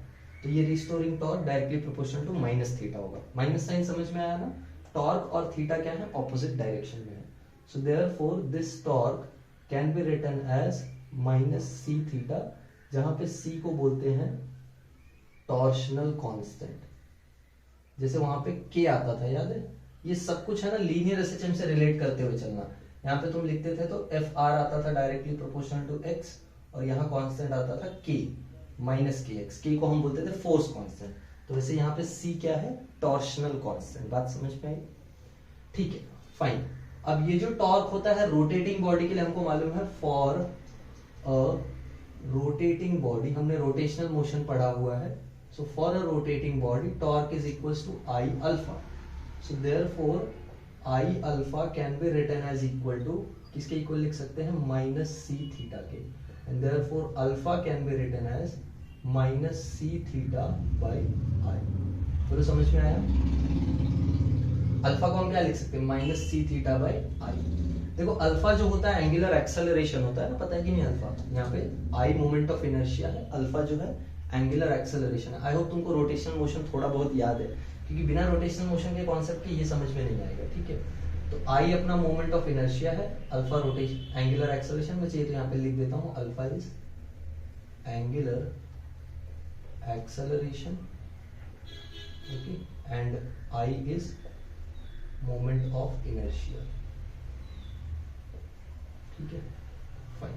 तो ये restoring torque directly proportional to minus theta होगा। माइनस साइन समझ में आया ना, टॉर्क और थीटा क्या है, ऑपोजिट डायरेक्शन में है। So therefore this torque can be written as minus C theta, जहां पे सी को बोलते हैं टॉर्शनल कांस्टेंट। जैसे वहां पे के आता था, याद है, ये सब कुछ है ना लीनियर एसएचएम से रिलेट करते हुए चलना। यहाँ पे तुम लिखते थे तो एफ आर आता था डायरेक्टली प्रोपोर्शनल टू एक्स, और यहाँ कांस्टेंट आता था के माइनस के एक्स, के को हम बोलते थे फोर्स कांस्टेंट। तो वैसे यहाँ पे सी क्या है, टॉर्शनल कांस्टेंट। बात समझ में आई, ठीक है, फाइन। अब ये जो टॉर्क होता है रोटेटिंग बॉडी के लिए, हमको मालूम है फॉर अ रोटेटिंग बॉडी, हमने रोटेशनल मोशन पढ़ा हुआ है। So for a rotating body torque is equals to I alpha. So therefore I alpha can be written as equal to, किसके इक्वल लिख सकते हैं, माइनस सी थीटा के, and therefore alpha can be written as minus C theta by I. बोलो समझ में आया? अल्फा को हम क्या लिख सकते हैं? Minus C theta by I. देखो अल्फा जो होता है एंगुलर एक्सेलरेशन होता है ना, पता है कि नहीं? अल्फा यहाँ पे आई मोमेंट ऑफ इनर्शिया है, अल्फा जो है एंगुलर एक्सेलरेशन है। आई होप तुमको रोटेशनल मोशन थोड़ा बहुत याद है, क्योंकि बिना रोटेशनल मोशन के कॉन्सेप्ट के ये समझ में नहीं आएगा, ठीक है? तो आई अपना मोमेंट ऑफ इनर्शिया है, अल्फा रोटेशन एंगुलर एक्सेलरेशन में चाहिए तो यहाँ पे लिख देता हूँ alpha is angular acceleration, okay, and I is moment of inertia, ठीक है? फाइन,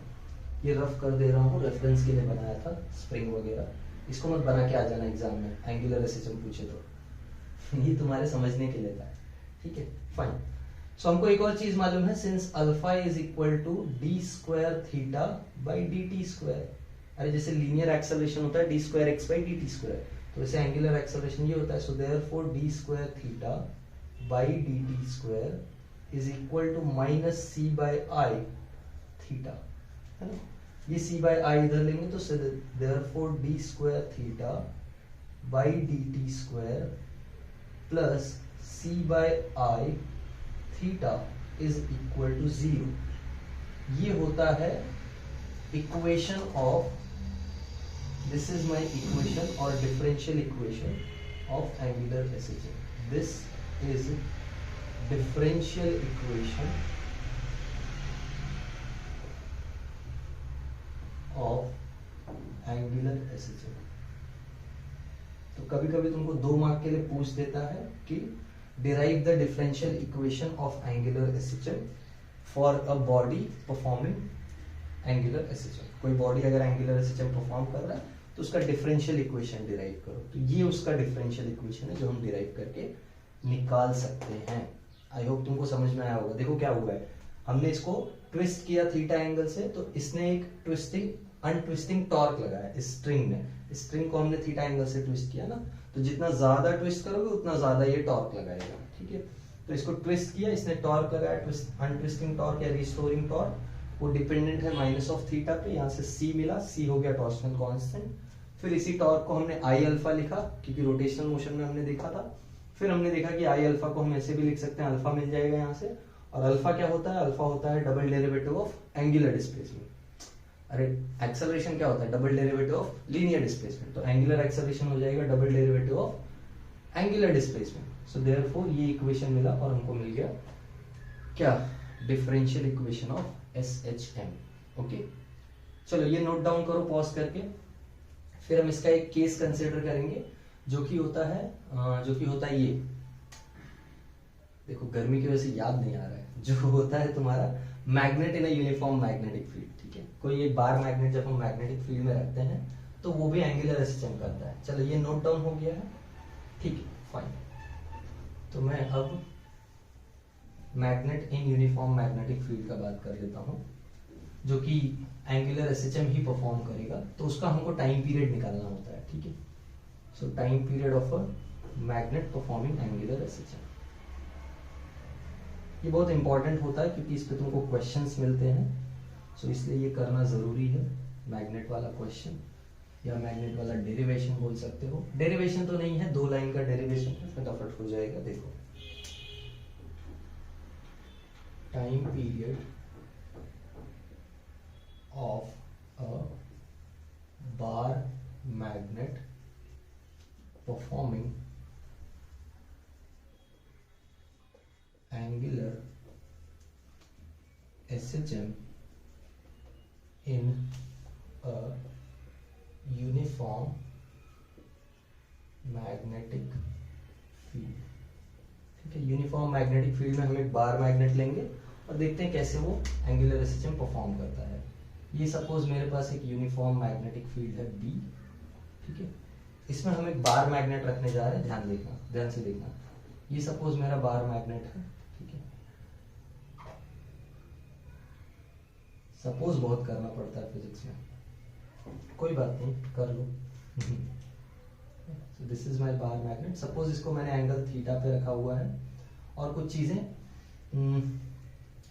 ये रफ कर दे रहा हूँ, रेफरेंस के लिए बनाया था स्प्रिंग वगैरह, इसको मत बना के आ जाना एग्जाम में, एंगुलर एसएचएम पूछे तो ये तुम्हारे समझने के लिए था, ठीक है? फाइन। सो हमको एक और चीज मालूम है, since alpha is equal to D square theta by D T square. अरे जैसे लीनियर एक्सेलरेशन होता है D square x by D T square, तो वैसे एंगुलर एक्सेलरेशन ये होता है। So therefore D square theta by D T square is equal to minus C by I theta, है ना? ये सी बाई आई इधर लेंगे तो therefore D square theta by D T square plus c by I theta is equal to 0। ये होता है equation of, this is my equation और differential equation of angular SHM. This is differential equation of angular SHM. तो कभी कभी तुमको 2 mark के लिए पूछ देता है कि derive the differential equation of angular SHM for a body performing angular SHM. कोई बॉडी अगर एंगुलर एसएचएम परफॉर्म कर रहा है तो उसका डिफरेंशियल इक्वेशन डिराइव करो। तो ये उसका डिफरेंशियल इक्वेशन है जो हम डिराइव करके निकाल सकते हैं। आई होप तुमको समझ में आया होगा। देखो क्या हुआ है, हमने इसको ट्विस्ट किया थीटा एंगल से, तो इसने एक ट्विस्टिंग अनट्विस्टिंग टॉर्क लगाया इस स्ट्रिंग ने। इस स्ट्रिंग को हमने थीटा एंगल से ट्विस्ट किया ना, तो जितना ज्यादा ट्विस्ट करोगे उतना ज्यादा ये टॉर्क लगाएगा, ठीक है? तो इसको ट्विस्ट किया, इसने टॉर्क लगाया, ट्विस्ट अनट्विस्टिंग टॉर्क या रिस्टोरिंग टॉर्क, वो डिपेंडेंट है माइनस ऑफ थीटा पे। यहाँ से c मिला, c हो गया टॉर्सनल कांस्टेंट। फिर इसी टॉर्क को हमने आई अल्फा लिखा, क्योंकि रोटेशनल मोशन में हमने देखा था। फिर हमने देखा कि आई अल्फा को हम ऐसे भी लिख सकते हैं, अल्फा मिल जाएगा यहाँ से। और अल्फा क्या होता है? अल्फा होता है double derivative of angular displacement. अरे एक्सेलरेशन क्या होता है? Double derivative of linear displacement. तो एंगुलर एक्सेलरेशन हो जाएगा double derivative of angular displacement. So therefore ये इक्वेशन मिला और हमको मिल गया क्या? Differential equation of SHM. Okay, चलो ये नोट डाउन करो पॉज करके। फिर हम इसका एक केस कंसिडर करेंगे जो कि होता है ये। देखो गर्मी की वजह से याद नहीं आ रहा है, जो होता है तुम्हारा magnet in a uniform magnetic field, ठीक है? कोई एक बार मैग्नेट जब हम मैग्नेटिक फील्ड में रखते हैं तो वो भी एंगुलर एसएचएम करता है। चलो ये नोट डाउन हो गया है, ठीक है? फाइन। तो मैं अब magnet in uniform magnetic field का बात कर लेता हूं, जो कि एंगुलर एसएचएम ही परफॉर्म करेगा। तो उसका हमको टाइम पीरियड निकालना होता है, ठीक है? सो time period of a magnet performing angular SHM, ये बहुत इंपॉर्टेंट होता है क्योंकि इस पे तुमको क्वेश्चंस मिलते हैं। सो इसलिए ये करना जरूरी है। मैग्नेट वाला क्वेश्चन या मैग्नेट वाला डेरिवेशन बोल सकते हो। डेरिवेशन तो नहीं है, 2 लाइन का डेरिवेशन है, फटाफट हो जाएगा। देखो time period of a bar magnet performing angular SHM in a uniform magnetic field। ठीक है, यूनिफॉर्म मैग्नेटिक फील्ड में हम एक बार मैग्नेट लेंगे और देखते हैं कैसे वो एंगुलर SHM परफॉर्म करता है। ये सपोज मेरे पास एक यूनिफॉर्म मैग्नेटिक फील्ड है B, ठीक है? इसमें हम एक बार मैग्नेट रखने जा रहे हैं, ध्यान से देखना। ये सपोज मेरा बार मैग्नेट है, ठीक है? सपोज बहुत करना पड़ता है फिजिक्स में, कोई बात नहीं, कर लो। So this is my bar magnet। Suppose इसको मैंने एंगल थीटा पे रखा हुआ है और कुछ चीजें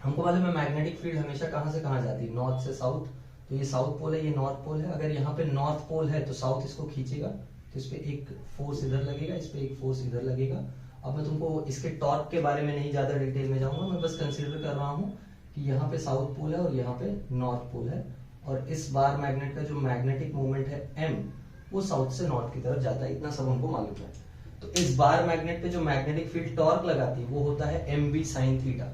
हमको मालूम है मैग्नेटिक फील्ड हमेशा कहां से कहां जाती है, नॉर्थ से साउथ, तो ये साउथ पोल है, ये नॉर्थ पोल है। अगर यहाँ पे नॉर्थ पोल है तो साउथ इसको खींचेगा, तो इस पे एक फोर्स इधर लगेगा, इस पे एक फोर्स इधर लगेगा। अब मैं तुमको इसके टॉर्क के बारे में नहीं ज्यादा डिटेल में जाऊंगा, मैं बस कंसीडर कर रहा हूँ कि यहाँ पे साउथ पोल है और यहाँ पे नॉर्थ पोल है, और इस बार मैग्नेट का जो मैग्नेटिक मोमेंट है m, वो साउथ से नॉर्थ की तरफ जाता है, इतना सब हमको मालूम है। तो इस बार मैग्नेट पे जो मैग्नेटिक फील्ड टॉर्क लगाती है वो होता है mb sin थीटा।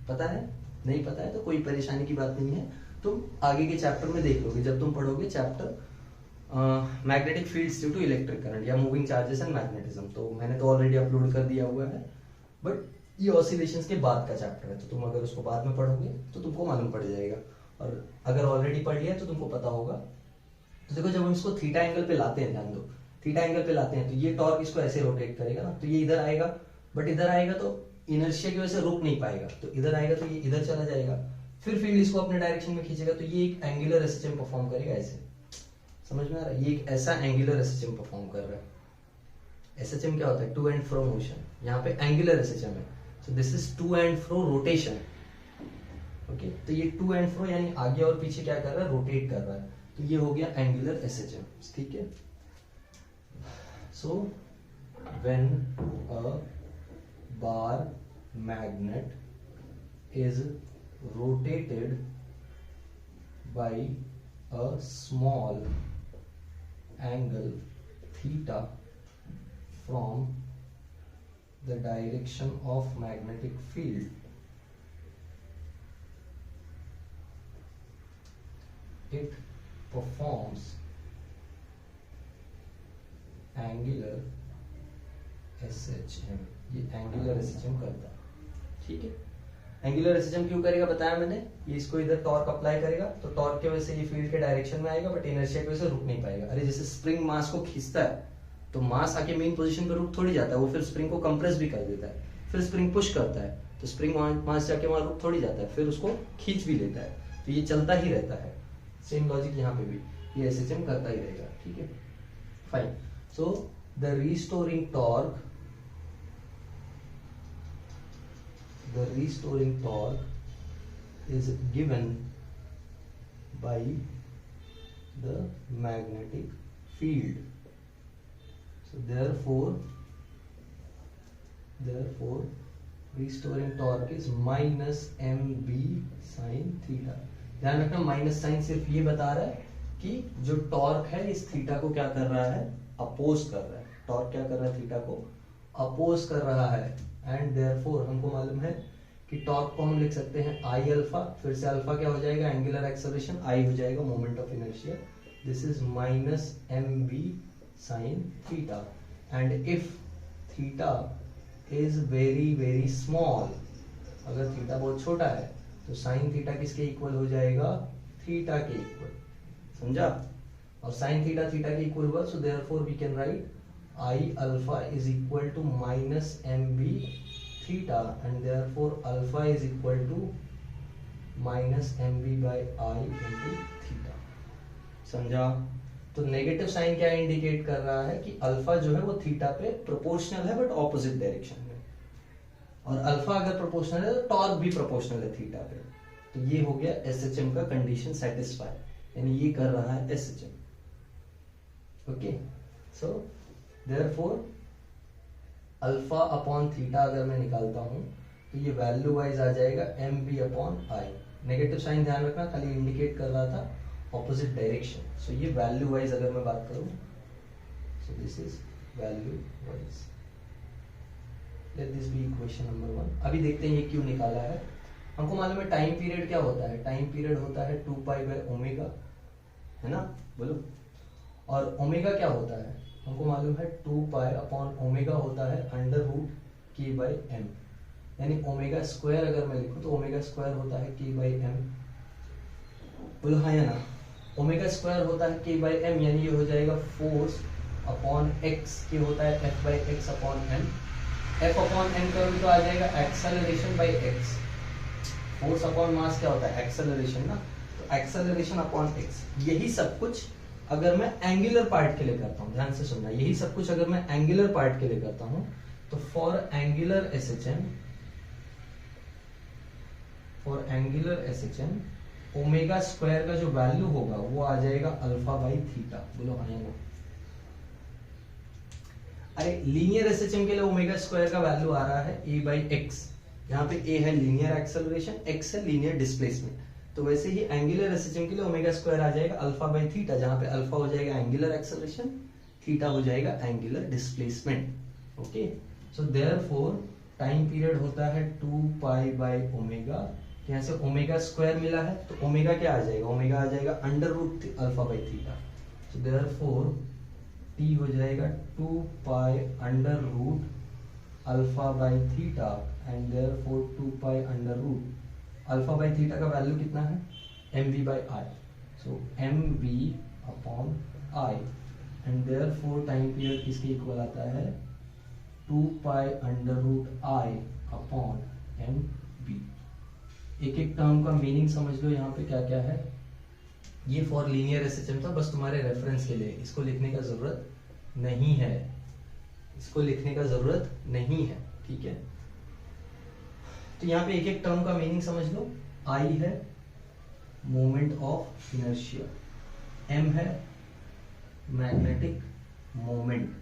पता है? नहीं पता है तो कोई परेशानी की बात नहीं है, तुम आगे के चैप्टर में देख लोगे जब तुम पढ़ोगे chapter magnetic fields due to electric current या मूविंग चार्जेस एंड मैग्नेटिज्म। तो मैंने तो ऑलरेडी अपलोड कर दिया हुआ है, बट ये ऑसिलेशंस के बाद का चैप्टर है, तो तुम अगर उसको बाद में पढ़ोगे तो तुमको मालूम पड़ जाएगा, और अगर ऑलरेडी पढ़ लिया तो तुमको पता होगा। तो देखो, जब हम इसको थीटा एंगल पे लाते हैं, ध्यान दो, थीटा एंगल पे लाते हैं तो ये टॉर्क इसको ऐसे रोटेट करेगा ना, तो ये इधर आएगा, बट इधर आएगा तो इनर्शिया की वजह से रुक नहीं पाएगा, तो इधर आएगा तो ये इधर चला जाएगा, फिर फील्ड इसको अपने डायरेक्शन में खींचेगा, तो ये एक एंगुलर एसएचएम परफॉर्म करेगा ऐसे। समझ में आ रहा है? ये एक ऐसा एंगुलर एसएचएम परफॉर्म कर रहा है। एसएचएम क्या होता है? To and fro motion. यहाँ पे एंगुलर एसएचएम है, so this is to and fro rotation. Okay, तो ये टू एंड फ्रो यानी आगे और पीछे क्या कर रहा है? रोटेट कर रहा है, तो ये हो गया एंगुलर एसएचएम। ठीक है, so when a bar magnet is rotated by a small angle theta from the direction of magnetic field, it performs angular SHM। ये angular SHM करता है। ठीक है, एंगुलर एसएचएम क्यों करेगा बताया मैंने, ये इसको इधर टॉर्क अप्लाई करेगा, तो टॉर्क की वजह से ये फील्ड के डायरेक्शन में आएगा, बट इनर्शिया की वजह से रुक नहीं पाएगा। अरे जैसे स्प्रिंग मास को खींचता है तो मास आके मेन पोजीशन पे रुक थोड़ी जाता है, वो फिर स्प्रिंग को कंप्रेस भी कर देता है, फिर स्प्रिंग पुश करता है तो स्प्रिंग मास जाके वहां रुक थोड़ी जाता है, फिर उसको खींच भी लेता है, तो ये चलता ही रहता है। सेम लॉजिक यहाँ पे भी, ये एसएचएम करता ही रहेगा। ठीक है, fine. So the restoring torque, the restoring torque is given by the magnetic field. So therefore restoring torque is minus mb sin theta। ध्यान रखना, माइनस साइन सिर्फ ये बता रहा है कि जो टॉर्क है इस थीटा को क्या कर रहा है? अपोज कर रहा है। टॉर्क क्या कर रहा है? थीटा को अपोज कर रहा है, एंड देयरफॉर हमको मालूम है कि टॉर्क को हम लिख सकते हैं आई अल्फा, फिर से अल्फा क्या हो जाएगा? एंगुलर एक्सेलरेशन, आई हो जाएगा moment of inertia, this is minus M B sine theta. And if theta is very very small, अगर थीटा बहुत छोटा है तो साइन थीटा किसके इक्वल हो जाएगा? थीटा के इक्वल। समझा? और साइन थीटा थीटा के इक्वल हुआ, so therefore we can write I alpha is equal to minus mb theta, and therefore alpha is equal to minus mb by I into theta। समझा? तो negative sign क्या indicate कर रहा है कि alpha जो है वो थीटा पे प्रोपोर्शनल है, बट ऑपोजिट डायरेक्शन में, और अल्फा अगर प्रोपोर्शनल है तो टॉर्क भी प्रोपोर्शनल है थीटा पे। तो ये हो गया एसएचएम का कंडीशन सेटिस्फाई, यानी ये कर रहा है एसएचएम। ओके, सो Therefore, अल्फा अपॉन थीटा अगर मैं निकालता हूं तो ये वैल्यू वाइज आ जाएगा M B upon I. Negative sign ध्यान रखना, खाली इंडिकेट कर रहा था ऑपोजिट डायरेक्शन। सो ये वैल्यू वाइज अगर मैं बात करूं, so this is value wise. Let this be equation number 1। अभी देखते हैं ये क्यों निकाला है। हमको मालूम है टाइम पीरियड क्या होता है? टाइम पीरियड होता है 2 पाई बाय ओमेगा, है ना? बोलो। और ओमेगा क्या होता है? हमको मालूम है 2 पाई अपॉन ओमेगा होता है अंडर रूट के बाई एम, यानी ओमेगा स्क्वायर अगर मैं लिखूं तो ओमेगा स्क्वायर होता है के बाई एम। बोलो हाँ या ना? ओमेगा स्क्वायर होता है के बाई एम, यानी ये हो जाएगा फोर्स अपॉन एक्स, के होता है F by x upon M. F upon M करोगे तो आ जाएगा acceleration by x. Force upon mass क्या होता है? एक्सेलरेशन ना, तो एक्सेलरेशन अपॉन एक्स। यही सब कुछ अगर मैं एंगुलर पार्ट के लिए करता हूं, ध्यान से सुनना, यही सब कुछ अगर मैं एंगुलर पार्ट के लिए करता हूं तो for angular SHM omega square का जो वैल्यू होगा वो आ जाएगा अल्फा बाई थीटा। बोलो हाँ या नो। अरे लीनियर एसएचएम के लिए ओमेगा स्क्वायर का वैल्यू आ रहा है ए बाई एक्स। यहाँ पे ए है लीनियर एक्सेलरेशन, एक्स है लीनियर डिस्प्लेसमेंट। तो वैसे ही एंगुलर एसएचएम के लिए ओमेगा स्क्वायर आ जाएगा अल्फा बाई थीटा, जहां पे अल्फा हो जाएगा एंगुलर एक्सेलरेशन, थीटा हो जाएगा एंगुलर डिस्प्लेसमेंट। ओके, सो देयरफॉर टाइम पीरियड होता है 2 पाई बाई ओमेगा। यहाँ से ओमेगा स्क्वायर मिला है तो ओमेगा क्या आ जाएगा, ओमेगा आ जाएगा under root alpha by theta. So therefore T हो जाएगा 2 pi under root alpha by theta and therefore 2 pi under root alpha by theta का वैल्यू कितना है, M B by I. So M B upon I and therefore time period किसके equal आता है, 2 pi under root I upon M B. एक एक term का meaning समझ लो यहाँ पे क्या क्या है। ये फॉर लीनियर एसएचएम था, बस तुम्हारे रेफरेंस के लिए, इसको लिखने का जरूरत नहीं है, इसको लिखने का जरूरत नहीं है, ठीक है। तो यहाँ पे एक एक टर्म का मीनिंग समझ लो। आई है मोमेंट ऑफ इनर्शिया, एम है मैग्नेटिक मोमेंट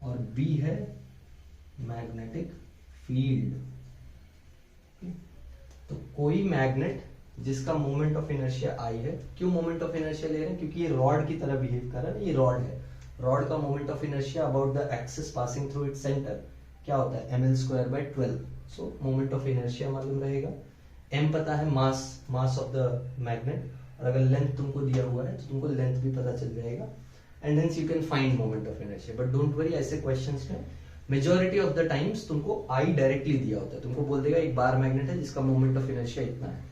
और बी है मैग्नेटिक फील्ड। तो कोई मैग्नेट जिसका मोमेंट ऑफ इनर्शिया आई है, क्यों मोमेंट ऑफ इनर्शिया ले रहे हैं, क्योंकि ये रॉड की तरह बिहेव कर रहा है। ये रॉड है, रॉड का moment of inertia about the axis passing through its centre क्या होता है, ml square by 12। So moment of inertia मालूम रहेगा, m पता है मास ऑफ द मैग्नेट, और अगर लेंथ तुमको दिया हुआ है तो तुमको लेंथ भी पता चल जाएगा and then you can find moment of inertia. But don't worry, ऐसे क्वेश्चंस में मेजॉरिटी ऑफ द टाइम्स तुमको आई डायरेक्टली दिया होता है, तुमको बोल देगा एक बार मैग्नेट है जिसका मोमेंट ऑफ इनर्शिया इतना है।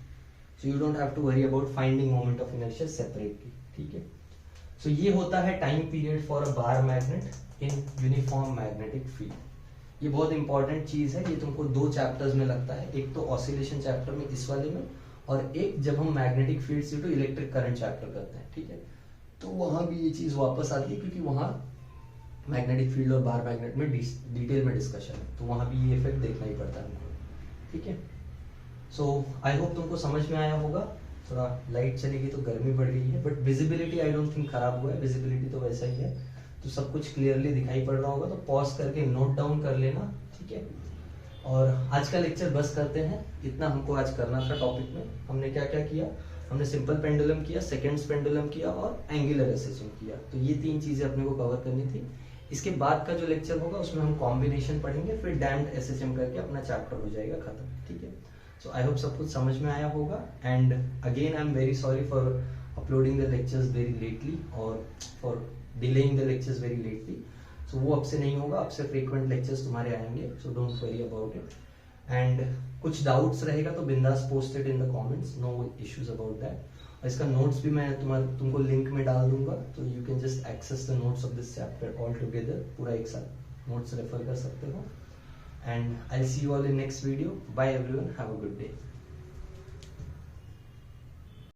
So you don't have to worry about finding moment of inertia separately, ठीक है। सो ये होता है time period for a bar magnet in uniform magnetic field. ये बहुत इंपॉर्टेंट चीज है, ये तुमको 2 चैप्टर्स में लगता है, एक तो ऑसिलेशन चैप्टर में इस वाले में, और एक जब हम मैग्नेटिक फील्ड से टू इलेक्ट्रिक करंट चैप्टर करते हैं, ठीक है। तो वहां भी ये चीज वापस आती है क्योंकि वहां मैग्नेटिक फील्ड और बार मैग्नेट में डिटेल में डिस्कशन है, तो वहां भी ये इफेक्ट देखना ही पड़ता है हमको, ठीक है। सो आई होप तुमको समझ में आया होगा। थोड़ा लाइट चलेगी तो गर्मी बढ़ गई है, but visibility I don't think खराब हुआ है, विजिबिलिटी तो वैसा ही है, तो सब कुछ क्लियरली दिखाई पड़ रहा होगा। तो पॉज करके नोट डाउन कर लेना, ठीक है। और आज का लेक्चर बस करते हैं, इतना हमको आज करना था टॉपिक में। हमने क्या क्या किया, हमने सिंपल पेंडुलम किया, सेकेंड्स पेंडुलम किया और एंगुलर एसएचएम किया। तो ये 3 चीजें अपने को कवर करनी थी। इसके बाद का जो लेक्चर होगा उसमें हम कॉम्बिनेशन पढ़ेंगे, फिर डैम्ड एसएचएम करके अपना चैप्टर हो जाएगा खत्म, ठीक है। सो आई होप सब कुछ समझ में आया होगा and again I am very sorry for uploading the lectures very lately और for delaying the lectures very lately. So वो अब से नहीं होगा, अब से फ्रीक्वेंट लेक्चर्स तुम्हारे आएंगे, so don't worry about it. And कुछ डाउट्स रहेगा तो बिंदास post it in the comments, no issues about that. और इसका नोट्स भी मैं तुमको लिंक में डाल दूंगा, तो you can just access the notes of this chapter all together, पूरा एक साथ नोट्स रेफर कर सकते हो। And I see you all in next video. Bye everyone, have a good day.